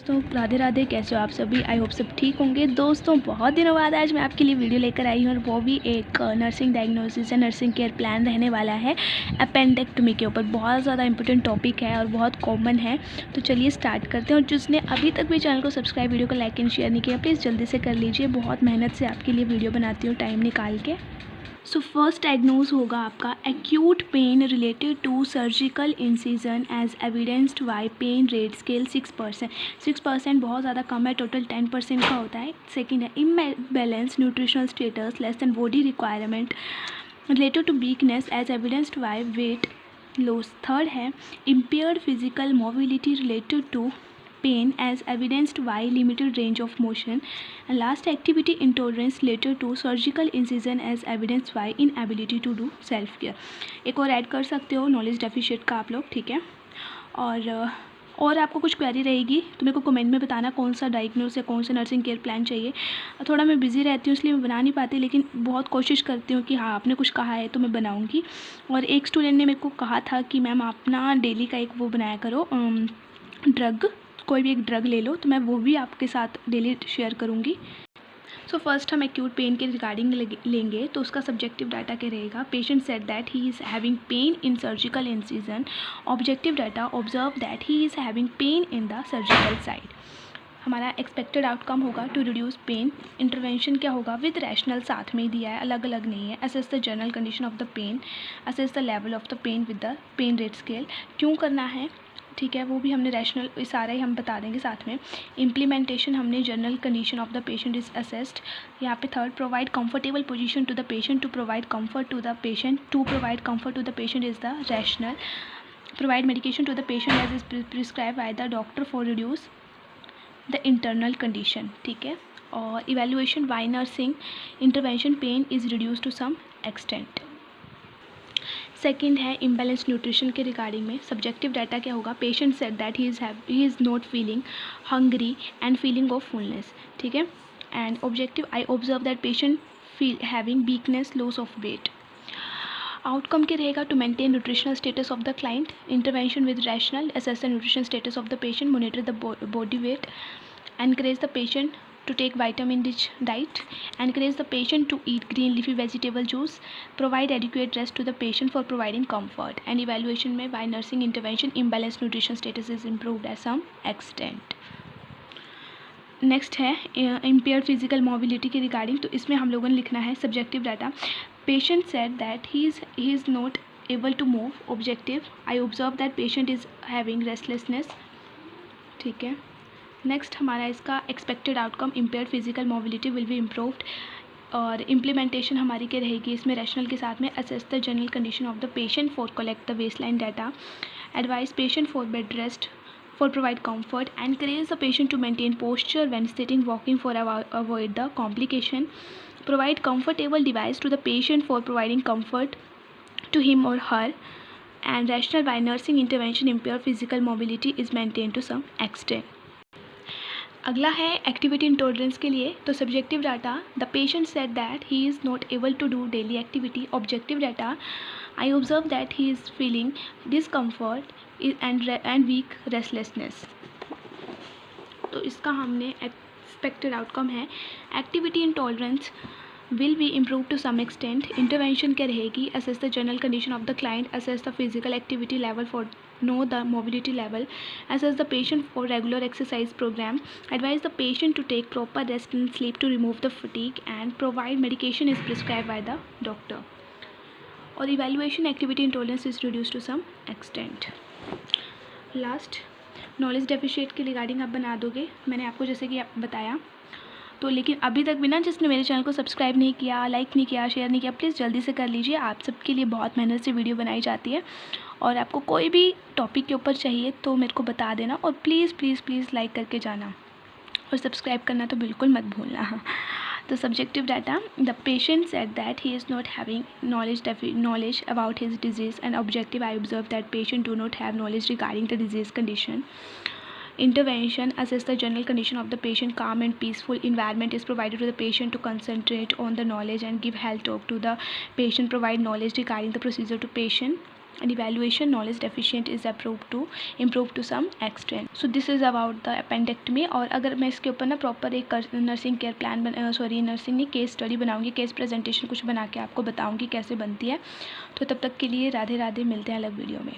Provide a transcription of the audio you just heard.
दोस्तों, राधे राधे। कैसे हो आप सभी? आई होप सब ठीक होंगे। दोस्तों, बहुत दिनों बाद आज मैं आपके लिए वीडियो लेकर आई हूँ और वो भी एक नर्सिंग डायग्नोसिस या नर्सिंग केयर प्लान रहने वाला है अपेंडेक्टमी के ऊपर। बहुत ज़्यादा इंपॉर्टेंट टॉपिक है और बहुत कॉमन है। तो चलिए स्टार्ट करते हैं। और जिसने अभी तक भी चैनल को सब्सक्राइब, वीडियो को लाइक एंड शेयर नहीं किया, प्लीज़ जल्दी से कर लीजिए। बहुत मेहनत से आपके लिए वीडियो बनाती हूँ टाइम निकाल के। सो फर्स्ट डायग्नोज होगा आपका acute pain related to surgical incision as evidenced by pain rate scale 6%। 6% बहुत ज़्यादा कम है, टोटल 10% का होता है। सेकेंड है imbalance nutritional status less than body requirement related to weakness as evidenced by weight loss. Third है impaired physical mobility related to pain as evidenced by limited range of motion. And last, activity intolerance related to surgical incision as evidenced by inability to do self care. एक और add कर सकते हो knowledge deficient का आप लोग, ठीक है। और आपको कुछ क्वेरी रहेगी तो मेरे को कमेंट में बताना कौन सा डायग्नोस या कौन सा नर्सिंग केयर प्लान चाहिए। थोड़ा मैं बिज़ी रहती हूँ इसलिए मैं बना नहीं पाती, लेकिन बहुत कोशिश करती हूँ कि हाँ आपने कुछ कहा है तो मैं बनाऊँगी। और एक स्टूडेंट ने मेरे को कहा था कि मैम अपना डेली का एक वो बनाया करो, ड्रग, कोई भी एक ड्रग ले लो, तो मैं वो भी आपके साथ डेली शेयर करूँगी। सो फर्स्ट हम एक्यूट पेन के रिगार्डिंग लेंगे तो उसका सब्जेक्टिव डाटा क्या रहेगा। Patient said that he is having pain in surgical incision. Objective data observe that he is having pain in the surgical side. हमारा expected outcome होगा to reduce pen. Intervention क्या होगा with rational साथ में ही दिया है, अलग अलग नहीं है। Assess the general condition of the pain, assess the level of the pain with the pain rate scale. क्यों करना है, ठीक है, वो भी हमने रैशनल सारा ही हम बता देंगे साथ में। इम्प्लीमेंटेशन हमने general condition of the patient is assessed. यहाँ पे third provide comfortable position to the patient, to provide comfort to the patient, to provide comfort to the patient is the rationale. Provide medication to the patient as is prescribe by the doctor for reduce the internal condition, ठीक है। और evaluation by nursing intervention pain is reduce to some extent. Second है imbalance nutrition के regarding में। Subjective data क्या होगा। Patient said that he is not feeling hungry and feeling of fullness, ठीक है। And objective I observe that patient feel having weakness, loss of weight. Outcome क्या रहेगा to maintain nutritional status of the client. Intervention with rationale, assess the nutrition status of the patient, monitor the body weight, encourage the patient to take vitamin rich diet, encourage the patient to eat green leafy vegetable juice, provide adequate rest to the patient for providing comfort. And evaluation में by nursing intervention imbalanced nutrition status is improved at some extent. Next है impaired physical mobility के regarding, तो इसमें हम लोगों ने लिखना है subjective data. Patient said that he is not able to move. Objective I observe that patient is having restlessness, ठीक है। नेक्स्ट हमारा इसका expected outcome impaired physical mobility will be improved. और इम्प्लीमेंटेशन हमारी क्या रहेगी इसमें रैशनल के साथ में। Assess the general condition of the patient for collect the baseline data, advise patient for bed rest, for provide comfort, encourage the patient to maintain posture when sitting, walking for avoid the complication, provide comfortable device to the patient for providing comfort to him or her, and rational by nursing intervention impaired physical mobility is maintained to some extent. अगला है activity intolerance के लिए, तो subjective data the patient said that he is not able to do daily activity. Objective data I observe that he is feeling discomfort and weak restlessness. तो इसका हमने expected outcome है activity intolerance will be improved to some extent. Intervention क्या रहेगी, assess the general condition of the client, assess the physical activity level for know the mobility level, assess the patient for regular exercise program, advise the patient to take proper rest and sleep to remove the fatigue, and provide medication is prescribed by the doctor. और evaluation activity intolerance is reduced to some extent. Last, knowledge deficit के regarding आप बना दोगे, मैंने आपको जैसे कि बताया। तो लेकिन अभी तक भी ना जिसने मेरे चैनल को सब्सक्राइब नहीं किया, लाइक नहीं किया, शेयर नहीं किया, प्लीज़ जल्दी से कर लीजिए। आप सबके लिए बहुत मेहनत से वीडियो बनाई जाती है। और आपको कोई भी टॉपिक के ऊपर चाहिए तो मेरे को बता देना, और प्लीज़ प्लीज़ प्लीज़ लाइक करके जाना और सब्सक्राइब करना तो बिल्कुल मत भूलना। तो subjective data the patient said that he is not having knowledge about his disease, and objective I observe that patient do not have knowledge regarding the disease condition. Intervention assess the general condition of the patient, calm and peaceful environment is provided to the patient to concentrate on the knowledge and give health talk to the patient, provide knowledge regarding the procedure to patient, and evaluation knowledge deficient is improved to some extent. So this is about the appendectomy. और अगर मैं इसके ऊपर ना proper एक nursing care plan nursing नहीं case study बनाऊंगी, case presentation कुछ बना के आपको बताऊंगी कैसे बनती है। तो तब तक के लिए राधे राधे, मिलते हैं अलग वीडियो में।